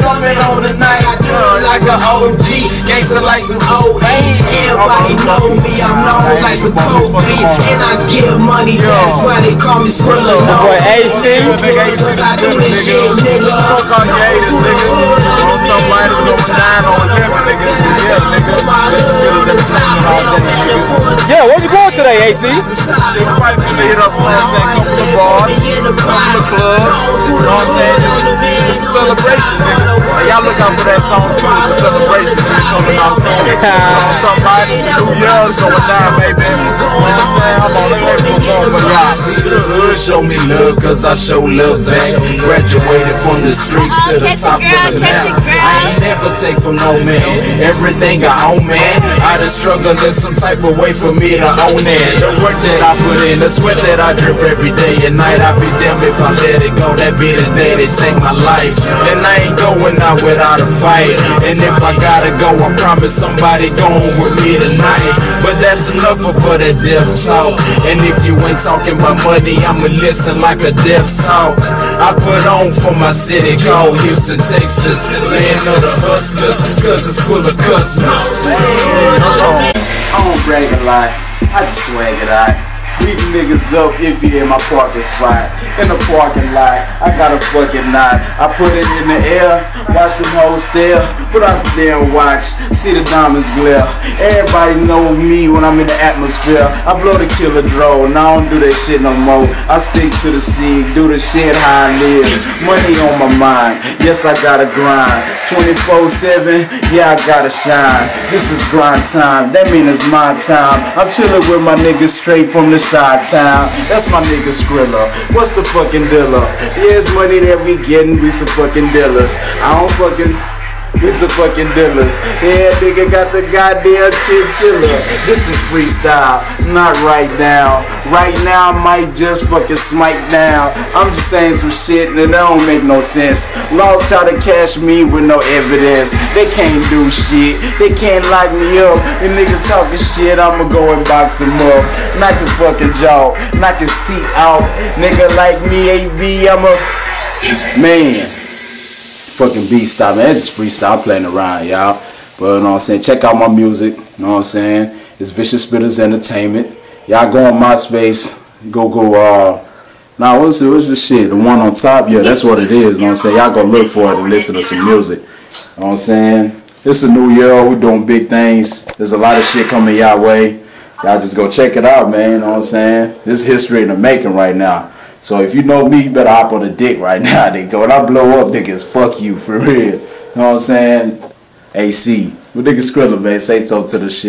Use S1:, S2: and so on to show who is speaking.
S1: coming on tonight. I do it like an OG, gangsta like some OE. Everybody know me, I'm known like the Kobe. And I get money, that's why they call me Skrilla. No,
S2: boy AC.
S1: cause I do this shit, nigga.
S2: Yeah, where you going today, AC?
S3: Shit, right to hit up, come to the bars, come to the club, you know what I'm saying? It's a celebration, nigga. And y'all look out for that song too, it's a celebration. It's coming out soon. You know what I'm talking about? It's New Year's going down, baby. You know what I'm saying? I'm on everything going for y'all.
S4: See the hood, show me love, cause I show love back. Graduated from the streets to the top of the map. I ain't never take from no man. Everything I own, man. I just struggle in some type of way for me to own it. The work that I put in, the sweat that I drip every day and night. I be damned if I let it go. That be the day they take my life. And I ain't going out without a fight. And if I gotta go, I promise somebody going with me tonight. But that's enough for that death talk. And if you ain't talking about money, I'ma listen like a death talk. I put on for my city called Houston, Texas. Land of the hustlers, cause it's full of customers.
S5: I don't brag a lot, I just swag it out. Beat niggas up if you in my parking spot. In the parking lot, I got a fucking knot. I put it in the air, watch them hoes stare. Put out the damn watch, see the diamonds glare. Everybody know me when I'm in the atmosphere. I blow the killer drone, I don't do that shit no more. I stick to the scene, do the shit how I live. Money on my mind, yes I gotta grind. 24/7, yeah I gotta shine. This is grind time, that mean it's my time. I'm chilling with my niggas straight from the Chi-Town. That's my nigga Skrilla. What's the fucking dealer? Yeah, it's money that we getting, we some fucking dealers. I don't fucking, we some fucking dealers. Yeah, nigga got the goddamn chinchilla. This is freestyle, not right now. Right now I might just fucking smite down. I'm just saying some shit that don't make no sense. Laws try to catch me with no evidence. They can't do shit, they can't lock me up. The nigga talking shit, I'ma go and box him up. Knock his fucking jaw, knock his teeth out. Nigga like me, AB, I'm a man. Fucking beat stop, man. That's just freestyle, playing around, y'all. But you know what I'm saying? Check out my music, you know what I'm saying? It's Vicious Spitters Entertainment. Y'all go on MySpace, nah, what's the shit? The one on top? Yeah, that's what it is, you know what I'm saying? Y'all go look for it and listen to some music. You know what I'm saying? It's a new year, we're doing big things. There's a lot of shit coming y'all way. Y'all just go check it out, man, you know what I'm saying? This is history in the making right now. So if you know me, you better hop on the dick right now, nigga. When I blow up, niggas, fuck you, for real. You know what I'm saying? AC. Well, nigga Skrilla, man, say so to the shit.